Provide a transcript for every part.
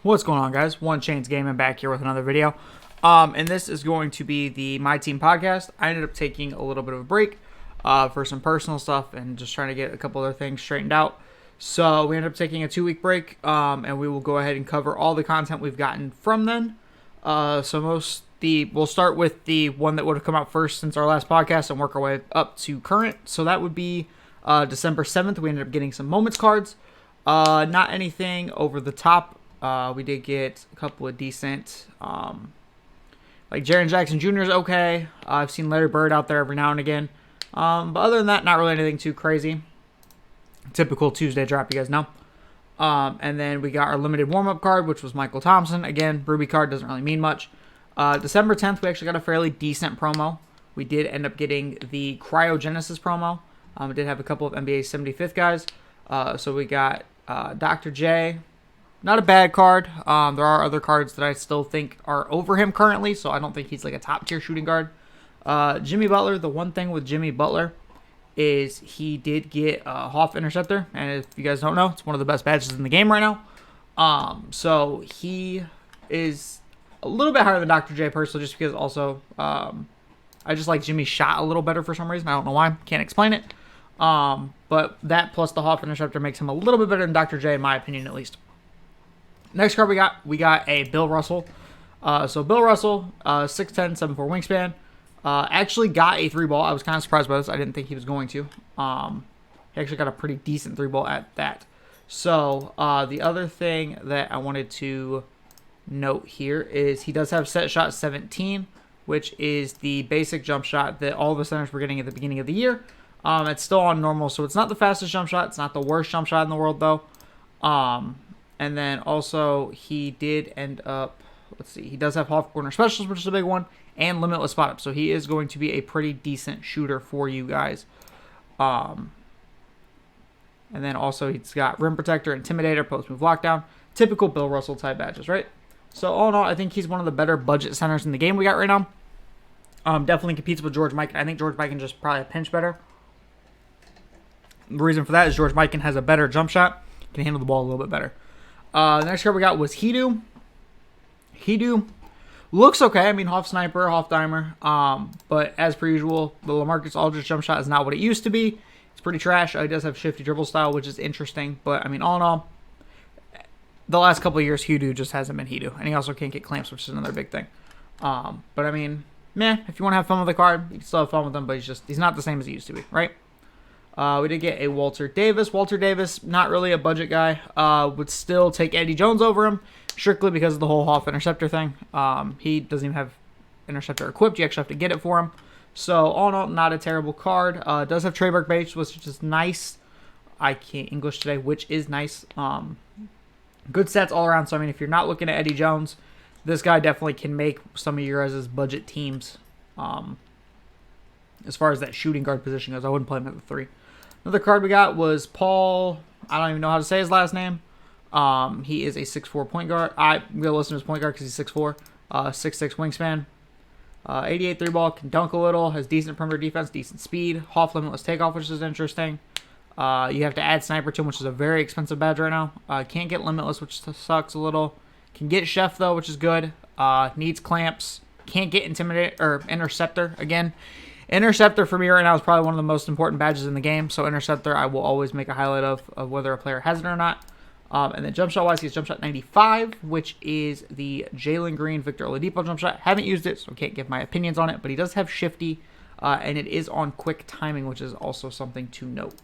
What's going on, guys? One Chains Gaming back here with another video. And this is going to be the My Team podcast. I ended up taking a little bit of a break for some personal stuff and just trying to get a couple other things straightened out. So we ended up taking a 2-week break, and we will go ahead and cover all the content we've gotten from then. We'll start with the one that would have come out first since our last podcast and work our way up to current. So that would be December 7th. We ended up getting some moments cards. Not anything over the top. We did get a couple of decent, like Jaren Jackson Jr. is okay. I've seen Larry Bird out there every now and again. But other than that, not really anything too crazy. Typical Tuesday drop, you guys know. And then we got our limited warm-up card, which was Michael Thompson. Again, Ruby card doesn't really mean much. December 10th, we actually got a fairly decent promo. We did end up getting the Cryogenesis promo. We did have a couple of NBA 75th guys. So we got Dr. J. Not a bad card. There are other cards that I still think are over him currently, so I don't think he's like a top-tier shooting guard. Jimmy Butler, the one thing with Jimmy Butler is he did get a Hoff Interceptor, and if you guys don't know, it's one of the best badges in the game right now. So he is a little bit higher than Dr. J personally, just because also I just like Jimmy's shot a little better for some reason. I don't know why. Can't explain it. But that plus the Hoff Interceptor makes him a little bit better than Dr. J, in my opinion, at least. Next card we got a Bill Russell. So Bill Russell, 6'10", 7'4" wingspan. Actually got a 3-ball. I was kind of surprised by this. I didn't think he was going to. He actually got a pretty decent 3-ball at that. So the other thing that I wanted to note here is he does have set shot 17, which is the basic jump shot that all the centers were getting at the beginning of the year. It's still on normal, so it's not the fastest jump shot. It's not the worst jump shot in the world, though. And then also he did end up, let's see, he does have Hoff Corner Specialist, which is a big one, and Limitless Spot Up. So he is going to be a pretty decent shooter for you guys. And then also he's got Rim Protector, Intimidator, Post Move Lockdown. Typical Bill Russell type badges, right? So all in all, I think he's one of the better budget centers in the game we got right now. Definitely competes with George Mikan. I think George Mikan just probably a pinch better. The reason for that is George Mikan has a better jump shot, can handle the ball a little bit better. The next card we got was Hidu. Hidu looks okay. I mean, Hoff Sniper, Hoff Dimer. But as per usual, the LaMarcus Aldridge jump shot is not what it used to be. It's pretty trash. He does have shifty dribble style, which is interesting. But, I mean, all in all, the last couple of years, Hidu just hasn't been Hidu. And he also can't get clamps, which is another big thing. But, I mean, if you want to have fun with the card, you can still have fun with him. But he's not the same as he used to be, right? We did get a Walter Davis. Walter Davis, not really a budget guy. Would still take Eddie Jones over him, strictly because of the whole Hoff Interceptor thing. He doesn't even have Interceptor equipped. You actually have to get it for him. So, all in all, not a terrible card. Does have Trey Burke-Bates, which is nice. I can't English today, which is nice. Good stats all around. So, I mean, if you're not looking at Eddie Jones, this guy definitely can make some of your guys' budget teams. As far as that shooting guard position goes, I wouldn't play him at the 3. Another card we got was Paul. I don't even know how to say his last name. He is a 6'4" point guard. I'm going to listen to his point guard because he's 6'4", 6'6" wingspan. 88 3-ball, can dunk a little, has decent perimeter defense, decent speed. Hoff Limitless Takeoff, which is interesting. You have to add Sniper to him, which is a very expensive badge right now. Can't get Limitless, which sucks a little. Can get Chef, though, which is good. Needs Clamps. Can't get Intimidate or Interceptor again. Interceptor for me right now is probably one of the most important badges in the game. So Interceptor I will always make a highlight of whether a player has it or not. And then jump shot wise, he has jump shot 95, which is the Jalen Green Victor Oladipo jump shot. Haven't used it, so can't give my opinions on it. But he does have shifty, and it is on quick timing, which is also something to note.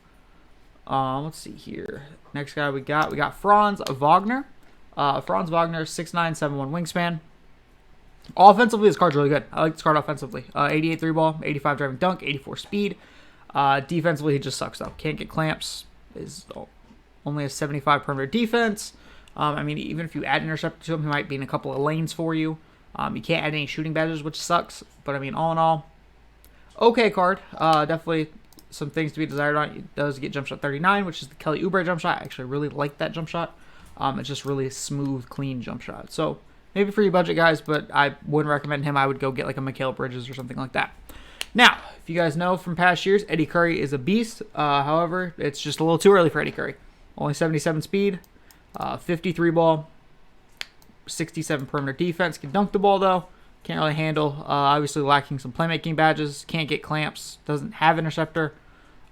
Let's see here. Next guy we got Franz Wagner. Franz Wagner, 6'9", 7'1" wingspan. Offensively, this card's really good. I like this card offensively. 88 3-ball, 85 driving dunk, 84 speed. Defensively, he just sucks, though. Can't get clamps. Is only a 75 perimeter defense. I mean, even if you add Interceptor to him, he might be in a couple of lanes for you. You can't add any shooting badges, which sucks. But, I mean, all in all, okay card. Definitely some things to be desired on. It does get jump shot 39, which is the Kelly Oubre jump shot. I actually really like that jump shot. It's just really smooth, clean jump shot. So, maybe for you budget guys, but I wouldn't recommend him. I would go get like a Mikal Bridges or something like that. Now, if you guys know from past years, Eddie Curry is a beast. However, it's just a little too early for Eddie Curry. Only 77 speed, 53 ball, 67 perimeter defense. Can dunk the ball, though. Can't really handle. Obviously lacking some playmaking badges. Can't get clamps. Doesn't have interceptor.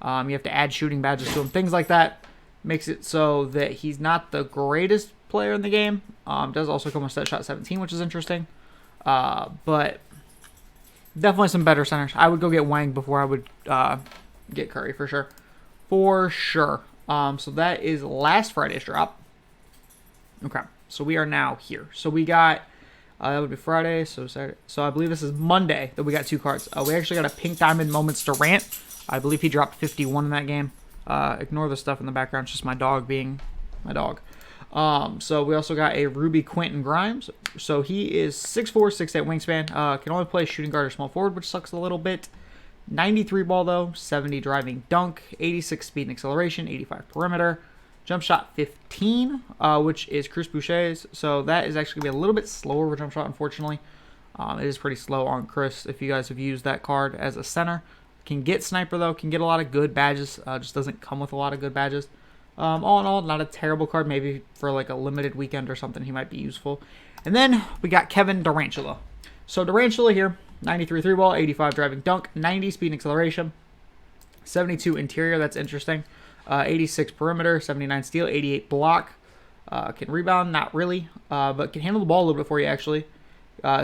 You have to add shooting badges to him. Things like that makes it so that he's not the greatest player in the game. Does also come with set shot 17, which is interesting. But definitely some better centers. I would go get Wang before I would get Curry for sure. For sure. So that is last Friday's drop. Okay. So we are now here. So we got, that would be Friday, so Saturday. So I believe this is Monday that we got 2 cards. We actually got a Pink Diamond Moments Durant. I believe he dropped 51 in that game. Ignore the stuff in the background. It's just my dog being my dog. So we also got a Ruby Quentin Grimes. So he is 6'4", 6'8" wingspan. Can only play shooting guard or small forward, which sucks a little bit. 93 ball, though. 70 driving dunk. 86 speed and acceleration. 85 perimeter. Jump shot 15, which is Chris Boucher's. So that is actually going to be a little bit slower of a jump shot, unfortunately. It is pretty slow on Chris if you guys have used that card as a center. Can get sniper, though. Can get a lot of good badges. Just doesn't come with a lot of good badges. All in all, not a terrible card. Maybe for like a limited weekend or something, he might be useful. And then we got Kevin Tarantula. So Tarantula here, 93 3-ball, 85 driving dunk, 90 speed and acceleration, 72 interior. That's interesting. 86 perimeter, 79 steal, 88 block. Can rebound, not really, but can handle the ball a little bit for you, actually.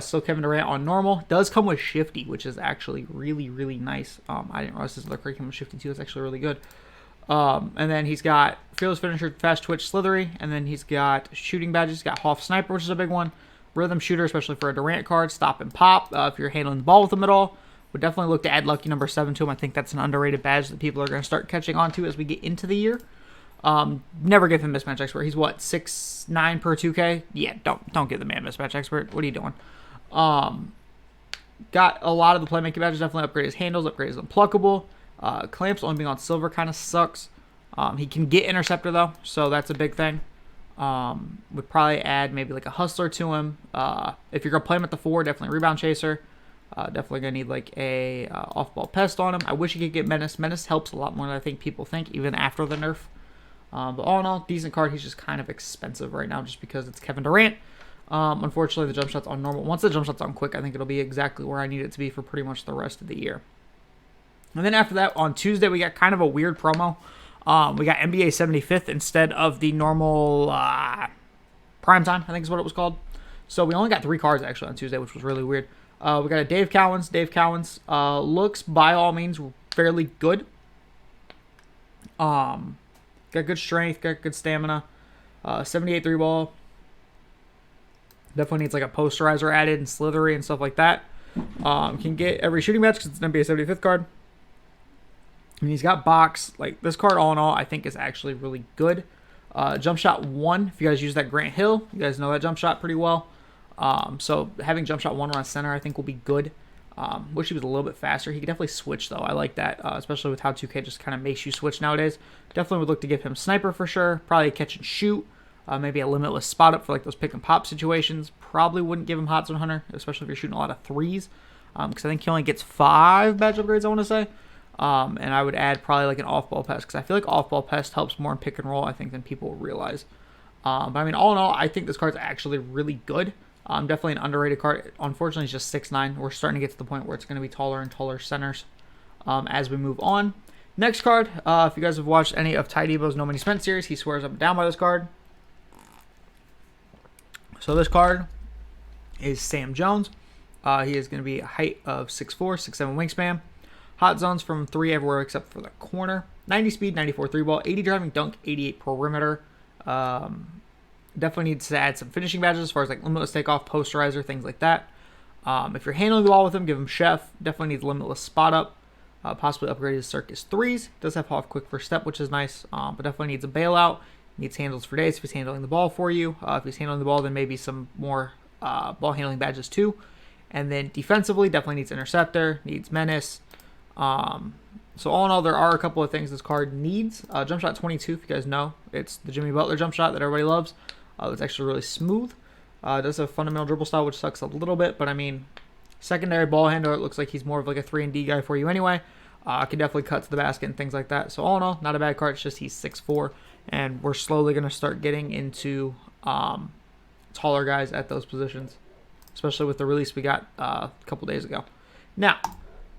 Still Kevin Durant on normal. Does come with Shifty, which is actually really, really nice. I didn't realize this other card came with Shifty, too. That's actually really good. And then he's got Fearless Finisher, Fast Twitch, Slithery. And then he's got shooting badges. He's got Hoff Sniper, which is a big one. Rhythm Shooter, especially for a Durant card. Stop and Pop, if you're handling the ball with him at all. Would definitely look to add Lucky number 7 to him. I think that's an underrated badge that people are going to start catching on to as we get into the year. Never give him Mismatch Expert. He's what, 6'9" per 2K? Yeah, don't give the man Mismatch Expert. What are you doing? Got a lot of the playmaking badges. Definitely upgrade his handles, upgrade his unpluckable. Clamps only being on silver kind of sucks. He can get interceptor though, so that's a big thing. Would probably add maybe like a hustler to him. If you're gonna play him at the 4, definitely rebound chaser. Definitely gonna need like a off-ball pest on him. I wish he could get menace. Menace helps a lot more than I think people think, even after the nerf. But all in all, decent card. He's just kind of expensive right now just because it's Kevin Durant. Unfortunately, the jump shot's on normal. Once the jump shot's on quick, I think it'll be exactly where I need it to be for pretty much the rest of the year. And then after that, on Tuesday, we got kind of a weird promo. We got NBA 75th instead of the normal Primetime, I think is what it was called. So we only got 3 cards, actually, on Tuesday, which was really weird. We got a Dave Cowens. Dave Cowens looks, by all means, fairly good. Got good strength, got good stamina. 78 3-ball. Definitely needs like a posterizer added and slithery and stuff like that. Can get every shooting match because it's an NBA 75th card. I mean, he's got box. Like, this card, all in all, I think is actually really good. Jump shot 1, if you guys use that Grant Hill, you guys know that jump shot pretty well. So having jump shot 1 around center, I think will be good. Wish he was a little bit faster. He could definitely switch, though. I like that, especially with how 2K just kind of makes you switch nowadays. Definitely would look to give him sniper for sure. Probably a catch and shoot. Maybe a limitless spot up for like those pick and pop situations. Probably wouldn't give him hot zone hunter, especially if you're shooting a lot of 3s. Because I think he only gets 5 badge upgrades, I want to say. And I would add probably like an off-ball pest, because I feel like off-ball pest helps more in pick and roll, I think, than people realize. But I mean, all in all, I think this card's actually really good. Definitely an underrated card. Unfortunately, it's just 6'9". We're starting to get to the point where it's going to be taller and taller centers as we move on. Next card, if you guys have watched any of Ty Debo's No Money Spent series, he swears up and down by this card. So this card is Sam Jones. He is going to be a height of 6'4", 6'7" wingspan. Hot zones from 3 everywhere except for the corner. 90 speed, 94 3-ball, 80 driving dunk, 88 perimeter. Definitely needs to add some finishing badges as far as like limitless takeoff, posterizer, things like that. If you're handling the ball with him, give him chef. Definitely needs limitless spot up. Possibly upgrade his circus 3s. Does have Hoff quick first step, which is nice. But definitely needs a bailout. Needs handles for days if he's handling the ball for you. If he's handling the ball, then maybe some more ball handling badges too. And then defensively, definitely needs interceptor, needs menace. So all in all, there are a couple of things this card needs. Jump shot 22, if you guys know. It's the Jimmy Butler jump shot that everybody loves. It's actually really smooth. It does have fundamental dribble style, which sucks a little bit. But I mean, secondary ball handler, it looks like he's more of like a 3-and-D guy for you anyway. Can definitely cut to the basket and things like that. So all in all, not a bad card. It's just he's 6'4". And we're slowly going to start getting into taller guys at those positions, especially with the release we got a couple days ago. Now,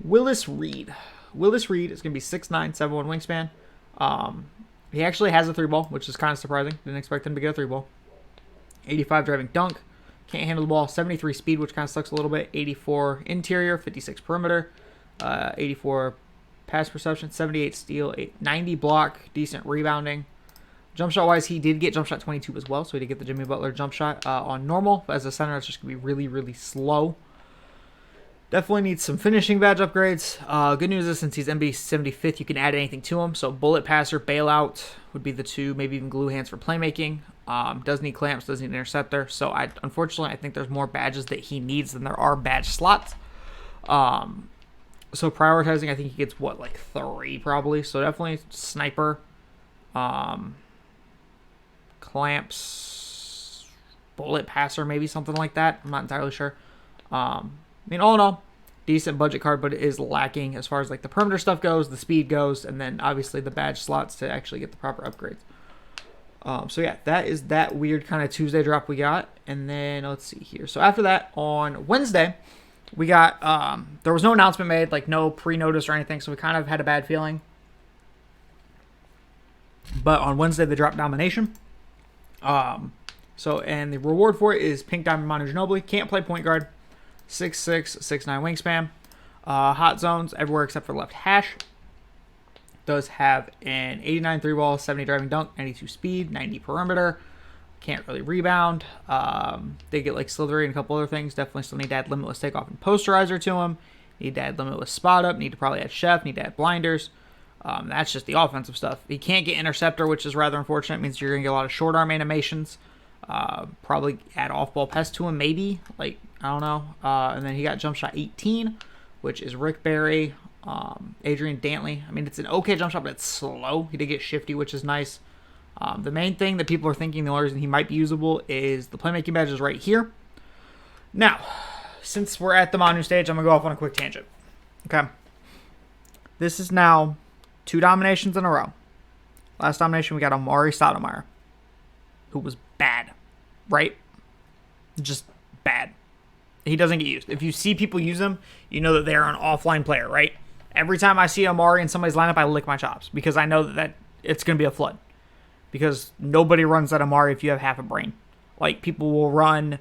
Willis Reed. Willis Reed is going to be 6'9", 7'1" wingspan. He actually has a 3-ball, which is kind of surprising. Didn't expect him to get a 3-ball. 85 driving dunk. Can't handle the ball. 73 speed, which kind of sucks a little bit. 84 interior, 56 perimeter. 84 pass perception, 78 steal, 90 block, decent rebounding. Jump shot wise, he did get jump shot 22 as well, so he did get the Jimmy Butler jump shot on normal. But as a center, it's just going to be really, really slow. Definitely needs some finishing badge upgrades. Good news is since he's NBA 75th, you can add anything to him. So bullet passer, bailout would be the two, maybe even glue hands for playmaking. Does need clamps, does need interceptor. So unfortunately, I think there's more badges that he needs than there are badge slots. So prioritizing, I think he gets, like 3 probably. So definitely sniper, clamps, bullet passer, maybe something like that. I'm not entirely sure. All in all, decent budget card, but it is lacking as far as like the perimeter stuff goes, the speed goes, and then obviously the badge slots to actually get the proper upgrades. So yeah, that is that weird kind of Tuesday drop we got. And then let's see here. So after that, on Wednesday, we got, there was no announcement made, like no pre-notice or anything, so we kind of had a bad feeling. But on Wednesday, they dropped Domination. And the reward for it is Pink Diamond Manu Ginobili. Can't play point guard. 6'6", 6'9" wingspan. Hot zones everywhere except for left hash. Does have an 89 3-ball, 70 driving dunk, 92 speed, 90 perimeter. Can't really rebound. They get like slithery and a couple other things. Definitely still need to add limitless takeoff and posterizer to him. Need to add limitless spot up. Need to probably add chef. Need to add blinders. That's just the offensive stuff. He can't get interceptor, which is rather unfortunate. It means you're going to get a lot of short arm animations. Probably add off-ball pest to him, maybe. Like, I don't know. And then he got jump shot 18, which is Rick Barry, Adrian Dantley. I mean, it's an okay jump shot, but it's slow. He did get shifty, which is nice. The main thing that people are thinking, the only reason he might be usable, is the playmaking badge is right here. Now, since we're at the Manu stage, I'm going to go off on a quick tangent. Okay. This is now 2 dominations in a row. Last domination, we got Amari Stoudemire, who was bad, right? Just bad. He doesn't get used. If you see people use him, you know that they're an offline player, right? Every time I see Amari in somebody's lineup, I lick my chops because I know that it's going to be a flood. Because nobody runs that Amari if you have half a brain. Like, people will run,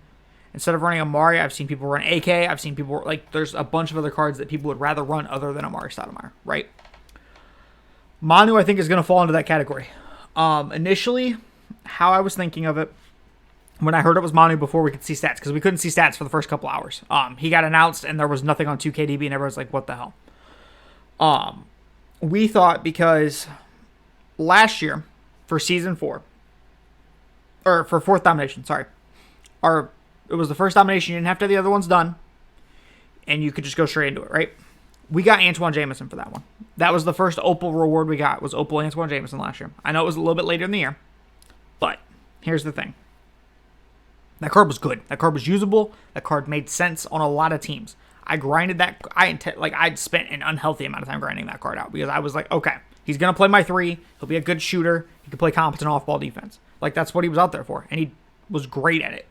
instead of running Amari, I've seen people run AK. I've seen people, like, there's a bunch of other cards that people would rather run other than Amari Stoudemire, right? Manu, I think, is going to fall into that category. Initially, how I was thinking of it, when I heard it was Manu before we could see stats, because we couldn't see stats for the first couple hours. He got announced, and there was nothing on 2KDB, and everyone's like, what the hell? We thought because last year, for Season 4, or for 4th domination, sorry, it was the first domination, you didn't have to have the other ones done, and you could just go straight into it, right? We got Antoine Jameson for that one. That was the first Opal reward we got, was Opal Antoine Jameson last year. I know it was a little bit later in the year, but here's the thing. That card was good. That card was usable. That card made sense on a lot of teams. I grinded that. I'd spent an unhealthy amount of time grinding that card out because I was like, okay, he's going to play my 3. He'll be a good shooter. He can play competent off-ball defense. Like, that's what he was out there for, and he was great at it.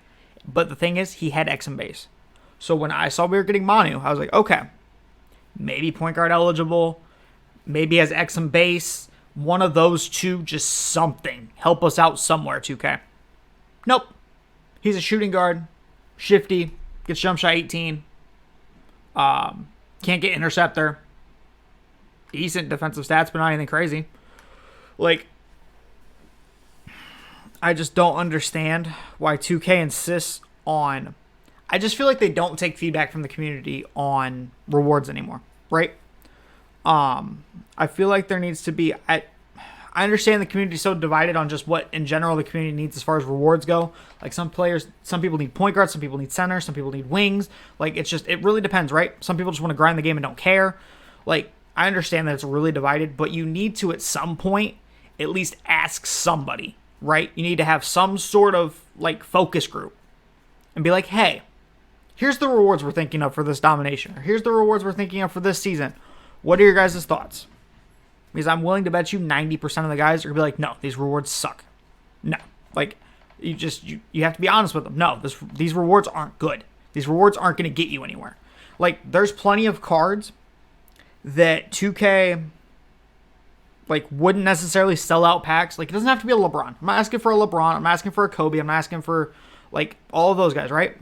But the thing is, he had X and base. So when I saw we were getting Manu, I was like, okay, maybe point guard eligible, maybe has X and base, one of those two, just something. Help us out somewhere, 2K. Nope. He's a shooting guard, shifty, gets jump shot 18, can't get interceptor, decent defensive stats, but not anything crazy. Like, I just don't understand why 2K insists on... I just feel like they don't take feedback from the community on rewards anymore, right? I feel like there needs to be... I understand the community is so divided on just what, in general, the community needs as far as rewards go. Like, some people need point guards, some people need center, some people need wings. Like, it really depends, right? Some people just want to grind the game and don't care. Like, I understand that it's really divided, but you need to, at some point, at least ask somebody, right? You need to have some sort of, like, focus group and be like, hey, here's the rewards we're thinking of for this domination, or here's the rewards we're thinking of for this season. What are your guys' thoughts? Because I'm willing to bet you 90% of the guys are going to be like, no, these rewards suck. No. Like, You have to be honest with them. No, these rewards aren't good. These rewards aren't going to get you anywhere. Like, there's plenty of cards that 2K like wouldn't necessarily sell out packs. Like, it doesn't have to be a LeBron. I'm not asking for a LeBron. I'm not asking for a Kobe. I'm not asking for like all of those guys, right?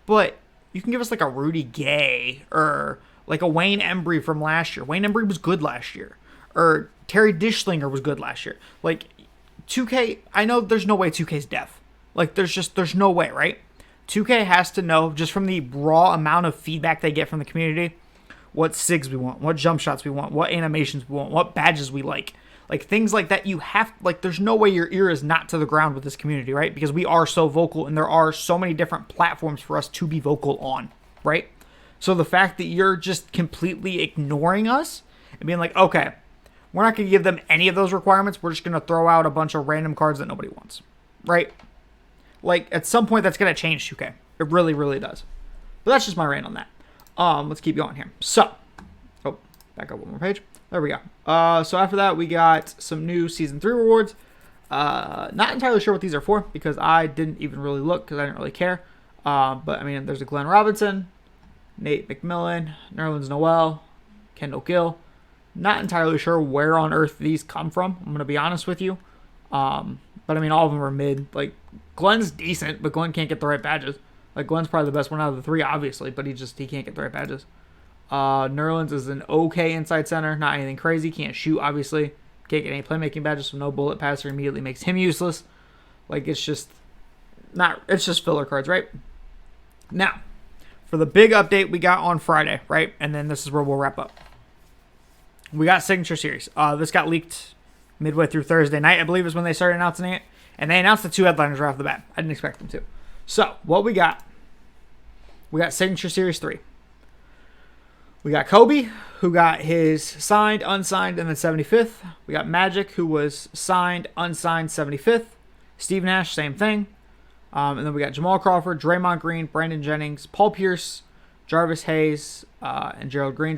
But you can give us like a Rudy Gay or like a Wayne Embry from last year. Wayne Embry was good last year. Or Terry Dishlinger was good last year. Like, 2K, I know there's no way 2K's deaf. Like, there's no way, right? 2K has to know, just from the raw amount of feedback they get from the community, what SIGs we want, what jump shots we want, what animations we want, what badges we like. Like, things like that, there's no way your ear is not to the ground with this community, right? Because we are so vocal, and there are so many different platforms for us to be vocal on, right? So the fact that you're just completely ignoring us and being like, okay, we're not going to give them any of those requirements. We're just going to throw out a bunch of random cards that nobody wants, right? Like, at some point, that's going to change 2K. It really, really does. But that's just my rant on that. Let's keep going here. So, back up one more page. There we go. So after that, we got some new Season 3 rewards. Not entirely sure what these are for, because I didn't even really look, because I didn't really care. But, I mean, there's a Glenn Robinson, Nate McMillan, Nerlens Noel, Kendall Gill. Not entirely sure where on earth these come from. I'm going to be honest with you. But, I mean, all of them are mid. Like, Glenn's decent, but Glenn can't get the right badges. Like, Glenn's probably the best one out of the three, obviously, but he can't get the right badges. Nerlens is an okay inside center. Not anything crazy. Can't shoot, obviously. Can't get any playmaking badges, so no bullet passer immediately makes him useless. Like, it's just filler cards, right? Now, for the big update we got on Friday, right? And then this is where we'll wrap up. We got Signature Series. This got leaked midway through Thursday night, I believe is when they started announcing it. And they announced the two headliners right off the bat. I didn't expect them to. So, what we got Signature Series 3. We got Kobe, who got his signed, unsigned, and then 75th. We got Magic, who was signed, unsigned, 75th. Steve Nash, same thing. And then we got Jamal Crawford, Draymond Green, Brandon Jennings, Paul Pierce, Jarvis Hayes, and Gerald Green.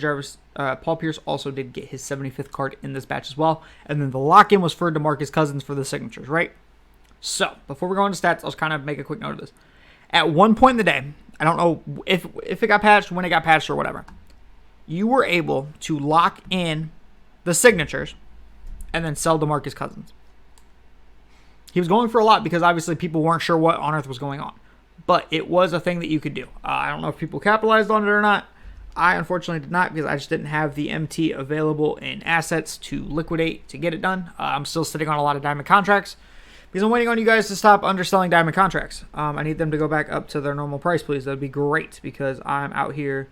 Paul Pierce also did get his 75th card in this batch as well. And then the lock-in was for DeMarcus Cousins for the signatures, right? So, before we go into stats, I'll just kind of make a quick note of this. At one point in the day, I don't know if it got patched, when it got patched, or whatever, you were able to lock in the signatures and then sell DeMarcus Cousins. He was going for a lot because obviously people weren't sure what on earth was going on. But it was a thing that you could do. I don't know if people capitalized on it or not. I unfortunately did not, because I just didn't have the MT available in assets to liquidate to get it done. I'm still sitting on a lot of diamond contracts because I'm waiting on you guys to stop underselling diamond contracts. I need them to go back up to their normal price, please. That would be great, because I'm out here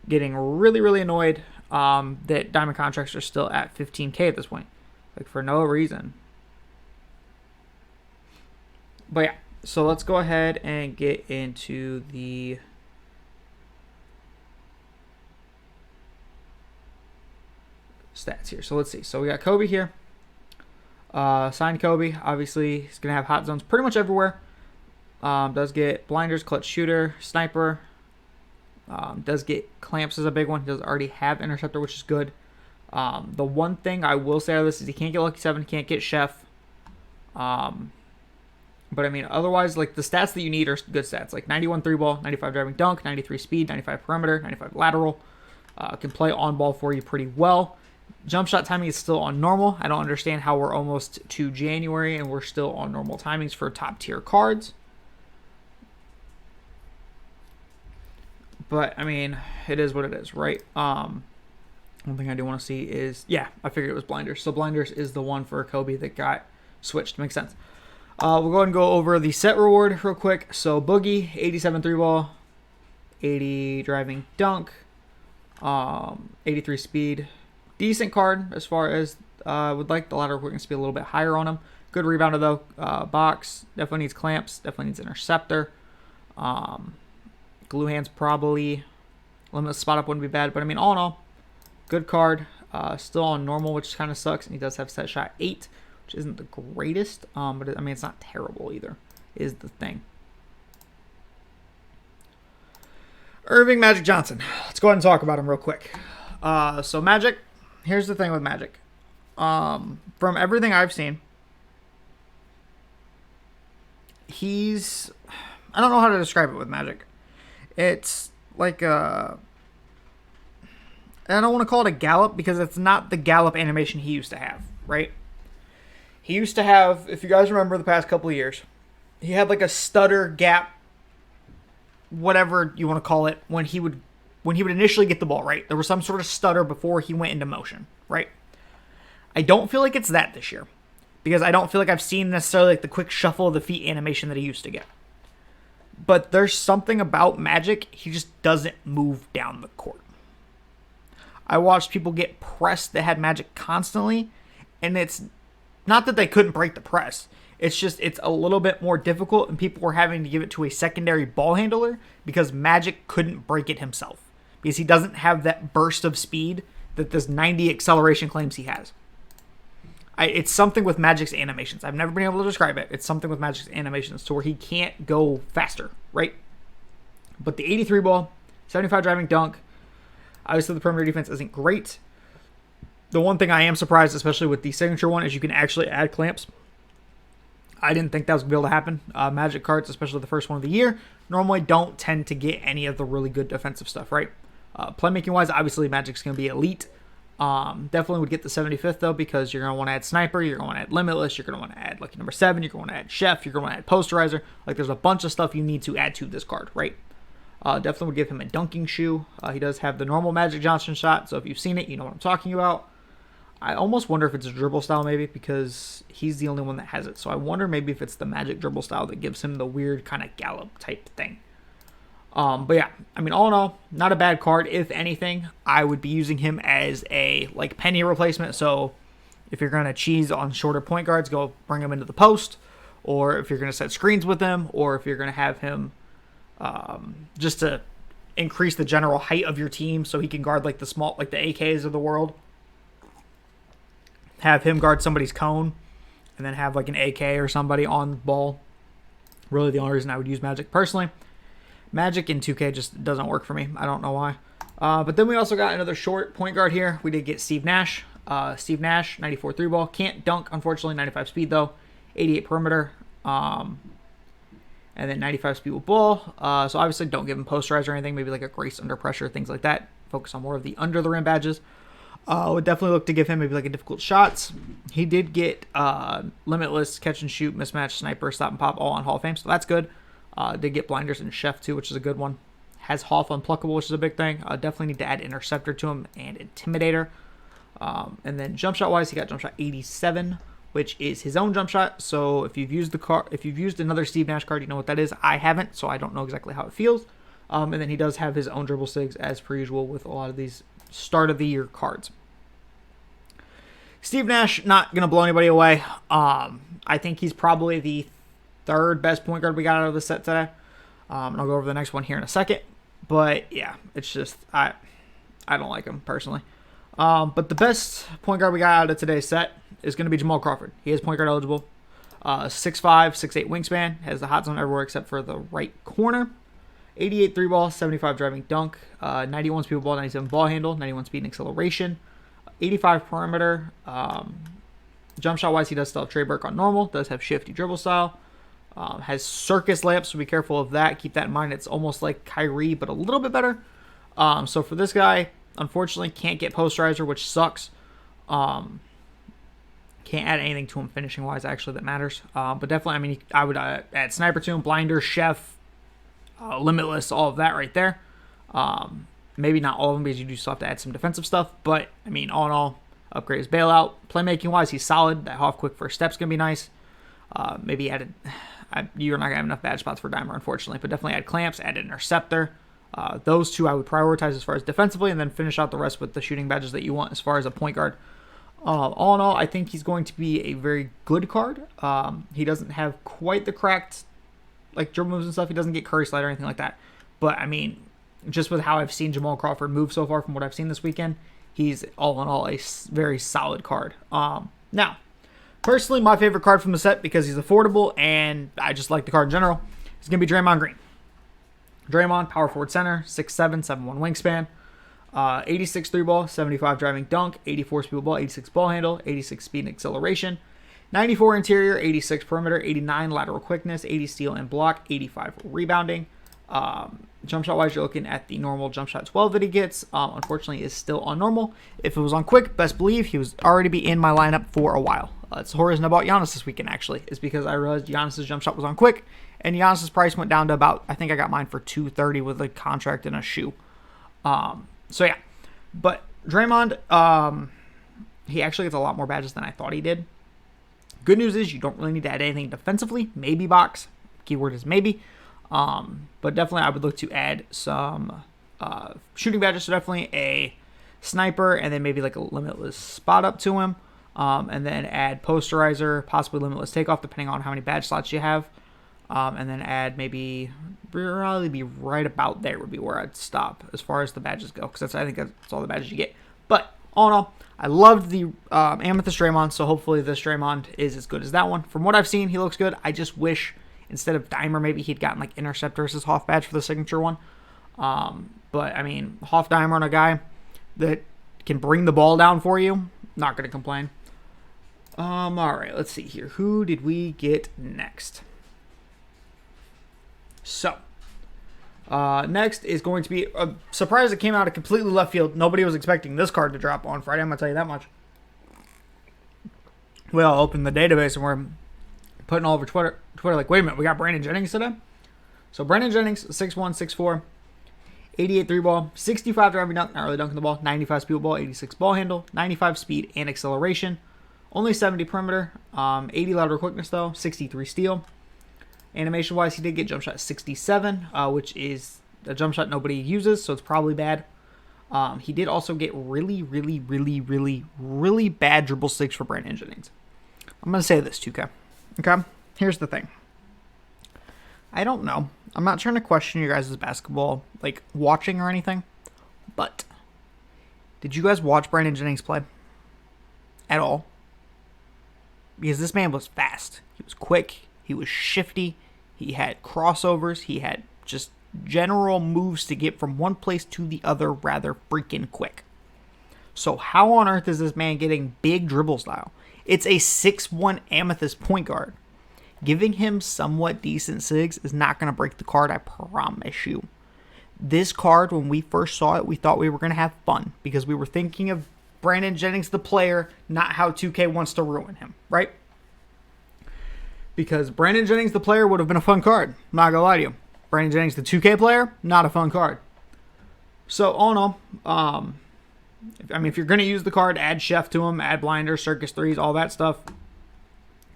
getting really, really annoyed that diamond contracts are still at 15K at this point. Like, for no reason. But yeah, so let's go ahead and get into the stats here. So let's see. So we got Kobe here. Signed Kobe. Obviously, he's going to have hot zones pretty much everywhere. Does get blinders, clutch shooter, sniper. Does get clamps is a big one. Does already have interceptor, which is good. The one thing I will say out of this is he can't get Lucky 7, can't get Chef. But I mean, otherwise, like, the stats that you need are good stats. Like 91 3-ball, 95 driving dunk, 93 speed, 95 perimeter, 95 lateral. Can play on ball for you pretty well. Jump shot timing is still on normal. I don't understand how we're almost to January and we're still on normal timings for top tier cards. But, I mean, it is what it is, right? One thing I do want to see is, yeah, I figured it was blinders. So blinders is the one for Kobe that got switched. Makes sense. We'll go ahead and go over the set reward real quick. So Boogie, 87 3-ball, 80 driving dunk, 83 speed. Decent card as far as would like the lateral quickness to be a little bit higher on him. Good rebounder though. Box definitely needs clamps. Definitely needs interceptor. Glue hands probably. Limitless spot up wouldn't be bad, but I mean, all in all, good card. Still on normal, which kind of sucks. And he does have set shot 8, which isn't the greatest, but I mean, it's not terrible either, is the thing. Irving Magic Johnson. Let's go ahead and talk about him real quick. So Magic, here's the thing with Magic. From everything I've seen, I don't know how to describe it with Magic. It's like I don't want to call it a gallop because it's not the gallop animation he used to have, right? He used to have, if you guys remember the past couple of years, he had like a stutter gap, whatever you want to call it, when he would initially get the ball, right? There was some sort of stutter before he went into motion, right? I don't feel like it's that this year because I don't feel like I've seen necessarily like the quick shuffle of the feet animation that he used to get. But there's something about Magic, he just doesn't move down the court. I watched people get pressed that had Magic constantly, and it's not that they couldn't break the press. It's just it's a little bit more difficult, and people were having to give it to a secondary ball handler because Magic couldn't break it himself. Because he doesn't have that burst of speed that this 90 acceleration claims he has. It's something with Magic's animations. I've never been able to describe it. It's something with Magic's animations to where he can't go faster, right? But the 83 ball, 75 driving dunk, obviously the perimeter defense isn't great. The one thing I am surprised, especially with the signature one, is you can actually add clamps. I didn't think that was going to be able to happen. Magic cards, especially the first one of the year, normally don't tend to get any of the really good defensive stuff, right? Playmaking-wise, obviously Magic's going to be elite. Definitely would get the 75th, though, because you're going to want to add Sniper, you're going to want to add Limitless, you're going to want to add Lucky Number 7, you're going to want to add Chef, you're going to want to add Posterizer. Like, there's a bunch of stuff you need to add to this card, right? Definitely would give him a dunking shoe. He does have the normal Magic Johnson shot, so if you've seen it, you know what I'm talking about. I almost wonder if it's a dribble style, maybe, because he's the only one that has it. So I wonder maybe if it's the Magic dribble style that gives him the weird kind of gallop type thing. But yeah, I mean, all in all, not a bad card. If anything, I would be using him as a like penny replacement. So if you're going to cheese on shorter point guards, go bring him into the post. Or if you're going to set screens with him, or if you're going to have him just to increase the general height of your team so he can guard like the small, like the AKs of the world. Have him guard somebody's cone and then have like an AK or somebody on ball. Really the only reason I would use Magic personally. Magic in 2K just doesn't work for me. I don't know why. But then we also got another short point guard here. We did get Steve Nash. Steve Nash, 94 3 ball. Can't dunk, unfortunately. 95 speed, though. 88 perimeter. And then 95 speed with ball. So obviously don't give him posterize or anything. Maybe like a grace under pressure, things like that. Focus on more of the under the rim badges. Would definitely look to give him maybe like a difficult shots. He did get Limitless, catch and shoot, mismatch, sniper, stop and pop, all on Hall of Fame. So that's good. Did get blinders and Chef too, which is a good one. Has Hoff unpluckable, which is a big thing. Definitely need to add Interceptor to him and Intimidator. And then jump shot wise, he got jump shot 87, which is his own jump shot. So if you've used another Steve Nash card, you know what that is. I haven't, so I don't know exactly how it feels. And then he does have his own dribble sigs as per usual with a lot of these start of the year cards. Steve Nash, not going to blow anybody away. I think he's probably the third best point guard we got out of the set today. And I'll go over the next one here in a second. But yeah, it's just, I don't like him personally. But the best point guard we got out of today's set is going to be Jamal Crawford. He is point guard eligible. 6'5", 6'8" wingspan. Has the hot zone everywhere except for the right corner. 88 3 ball, 75 driving dunk, 91 speed ball, 97 ball handle, 91 speed and acceleration, 85 perimeter. Jump shot wise, he does still have Trey Burke on normal, does have shifty dribble style, has circus layups, so be careful of that. Keep that in mind. It's almost like Kyrie, but a little bit better. So for this guy, unfortunately, can't get posterizer, which sucks. Can't add anything to him finishing wise, actually, that matters. But definitely, I mean, I would add sniper to him, blinder, chef, Limitless, all of that right there. Maybe not all of them because you do still have to add some defensive stuff. But, I mean, all in all, upgrade his bailout. Playmaking-wise, he's solid. That Hoff quick first step's going to be nice. Maybe added... you're not going to have enough bad spots for Dimer, unfortunately. But definitely add clamps, add Interceptor. Those two I would prioritize as far as defensively. And then finish out the rest with the shooting badges that you want as far as a point guard. All in all, I think he's going to be a very good card. He doesn't have quite the cracked... like dribble moves and stuff. He doesn't get Curry slide or anything like that. But, I mean, just with how I've seen Jamal Crawford move so far from what I've seen this weekend, he's all in all a very solid card. Now, personally, my favorite card from the set because he's affordable and I just like the card in general is going to be Draymond Green. Draymond, power forward center, 6'7", 7'1" wingspan, 86 3 ball, 75 driving dunk, 84 speed ball, 86 ball handle, 86 speed and acceleration, 94 interior, 86 perimeter, 89 lateral quickness, 80 steal and block, 85 rebounding. Jump shot wise, you're looking at the normal jump shot 12 that he gets. Unfortunately, is still on normal. If it was on quick, best believe he was already be in my lineup for a while. It's the whole reason I bought Giannis this weekend, actually, is because I realized Giannis' jump shot was on quick, and Giannis' price went down to about, I think I got mine for $230 with a contract and a shoe. So yeah, but Draymond, he actually gets a lot more badges than I thought he did. Good news is you don't really need to add anything defensively. Maybe box. Keyword is maybe. But definitely I would look to add some shooting badges. So definitely a sniper and then maybe like a limitless spot up to him. And then add posterizer, possibly limitless takeoff, depending on how many badge slots you have. And then add maybe probably be right about there would be where I'd stop as far as the badges go. Because I think that's all the badges you get. But all in all, I loved the Amethyst Draymond, so hopefully this Draymond is as good as that one. From what I've seen, he looks good. I just wish instead of Dimer, maybe he'd gotten like Interceptor as his Hoff badge for the signature one. But I mean, Hoff Dimer on a guy that can bring the ball down for you, not going to complain. All right, let's see here. Who did we get next? So, next is going to be a surprise that came out of completely left field. Nobody was expecting this card to drop on Friday. I'm going to tell you that much. We all opened the database and we're putting all over Twitter like, wait a minute, we got Brandon Jennings today? So, Brandon Jennings, 6'1", 6'4", 88 3-ball, 65 driving dunk, not really dunking the ball, 95 speed ball, 86 ball handle, 95 speed and acceleration, only 70 perimeter, 80 lateral quickness though, 63 steal. Animation-wise, he did get jump shot 67, which is a jump shot nobody uses, so it's probably bad. He did also get really bad dribble stakes for Brandon Jennings. I'm going to say this, 2K. Okay? Here's the thing. I don't know. I'm not trying to question your guys' basketball, like, watching or anything, but did you guys watch Brandon Jennings play? At all? Because this man was fast. He was quick. He was shifty. He had crossovers. He had just general moves to get from one place to the other rather freaking quick. So how on earth is this man getting big dribble style? It's a 6'1" Amethyst point guard. Giving him somewhat decent sigs is not going to break the card, I promise you. This card, when we first saw it, we thought we were going to have fun because we were thinking of Brandon Jennings, the player, not how 2K wants to ruin him, right? Because Brandon Jennings, the player, would have been a fun card. I'm not going to lie to you. Brandon Jennings, the 2K player, not a fun card. So, all in all, I mean, if you're going to use the card, add Chef to him, add Blinder, Circus 3s, all that stuff.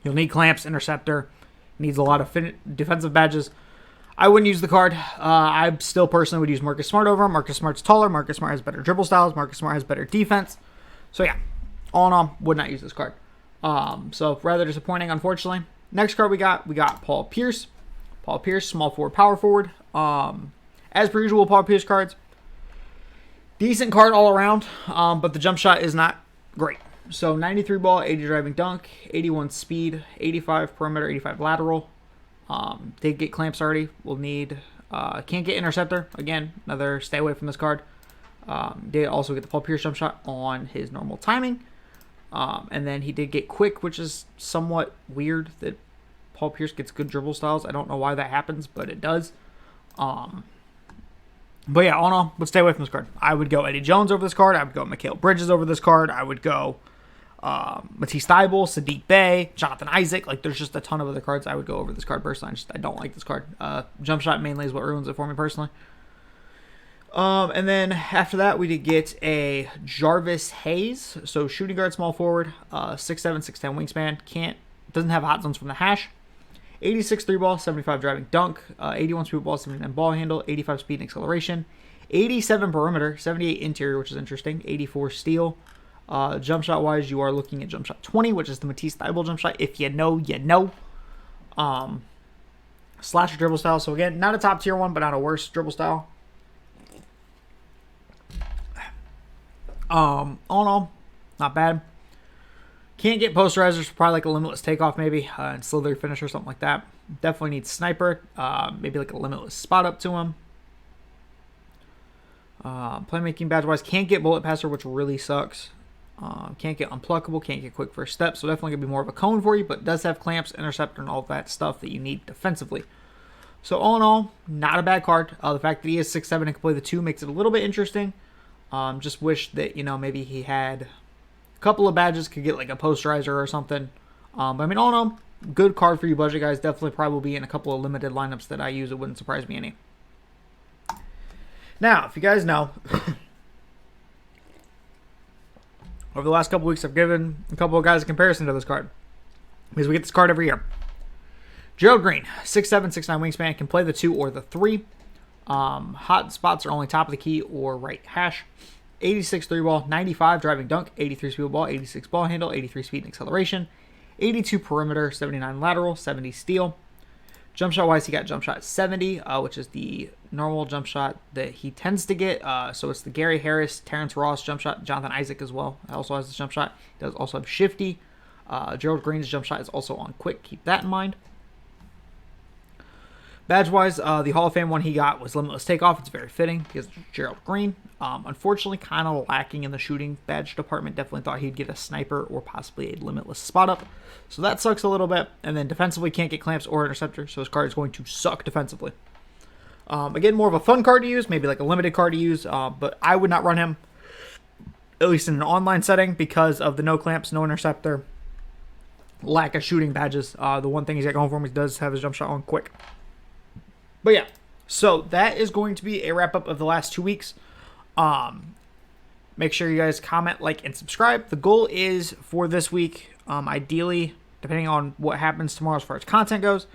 You'll need Clamps, Interceptor. Needs a lot of defensive badges. I wouldn't use the card. I still personally would use Marcus Smart over him. Marcus Smart's taller. Marcus Smart has better dribble styles. Marcus Smart has better defense. So, yeah, all in all, would not use this card. So, rather disappointing, unfortunately. Next card we got Paul Pierce. Paul Pierce, small forward, power forward. As per usual, Paul Pierce cards. Decent card all around, but the jump shot is not great. So 93 ball, 80 driving dunk, 81 speed, 85 perimeter, 85 lateral. Did get clamps already. We'll need, can't get interceptor. Again, another stay away from this card. Did also get the Paul Pierce jump shot on his normal timing. And then he did get quick, which is somewhat weird that Paul Pierce gets good dribble styles. I don't know why that happens, but it does. But yeah, all in all, let's stay away from this card. I would go Eddie Jones over this card. I would go Mikal Bridges over this card. I would go Matisse Thybulle, Sadiq Bey, Jonathan Isaac. Like, there's just a ton of other cards I would go over this card personally. I don't like this card. Jump shot mainly is what ruins it for me personally. And then after that, we did get a Jarvis Hayes. So shooting guard, small forward, 6'7", 6'10" wingspan. Doesn't have hot zones from the hash. 86 3-ball, 75 driving dunk, 81 speed ball, 79 ball handle, 85 speed and acceleration, 87 perimeter, 78 interior, which is interesting, 84 steal. Jump shot wise, you are looking at jump shot 20, which is the Matisse Thybulle jump shot. If you know, you know. Slasher dribble style. So again, not a top tier one, but not a worse dribble style. All in all, not bad. Can't get posterizers for probably like a limitless takeoff maybe, and slithery finish or something like that. Definitely needs sniper, maybe like a limitless spot up to him. Playmaking badge wise, can't get bullet passer, which really sucks. Can't get unpluckable, can't get quick first step, so definitely going to be more of a cone for you, but does have clamps, interceptor, and all that stuff that you need defensively. So all in all, not a bad card. The fact that he is 6'7" and can play the 2 makes it a little bit interesting. Just wish that, maybe he had a couple of badges, could get like a posterizer or something. But I mean, all in all, good card for you budget guys. Definitely probably be in a couple of limited lineups that I use. It wouldn't surprise me any. Now, if you guys know, over the last couple weeks, I've given a couple of guys a comparison to this card, because we get this card every year. Gerald Green, 6'7", 6'9" wingspan, can play the 2 or the 3. Hot spots are only top of the key or right hash. 86 3 ball, 95 driving dunk, 83 speed ball, 86 ball handle, 83 speed and acceleration, 82 perimeter, 79 lateral, 70 steal. Jump shot wise, he got jump shot 70, which is the normal jump shot that he tends to get. So it's the Gary Harris, Terrence Ross jump shot. Jonathan Isaac as well also has this jump shot. He does also have shifty. Gerald Green's jump shot is also on quick. Keep that in mind. Badge-wise, the Hall of Fame one he got was Limitless Takeoff. It's very fitting because it's Gerald Green. Unfortunately, kind of lacking in the shooting badge department. Definitely thought he'd get a sniper or possibly a Limitless spot up. So that sucks a little bit. And then defensively, can't get clamps or interceptor. So his card is going to suck defensively. Again, more of a fun card to use. Maybe like a limited card to use. But I would not run him, at least in an online setting, because of the no clamps, no interceptor, lack of shooting badges. The one thing he's got going for him is he does have his jump shot on quick. But yeah, so that is going to be a wrap-up of the last 2 weeks. Make sure you guys comment, like, and subscribe. The goal is for this week, ideally, depending on what happens tomorrow as far as content goes,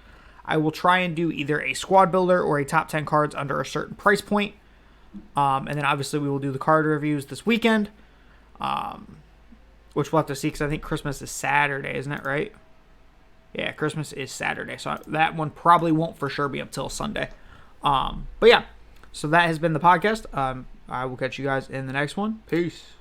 I will try and do either a squad builder or a top 10 cards under a certain price point. And then obviously we will do the card reviews this weekend, which we'll have to see because I think Christmas is Saturday, isn't it, right? Yeah, Christmas is Saturday, so that one probably won't for sure be up till Sunday. But yeah, so that has been the podcast. I will catch you guys in the next one. Peace.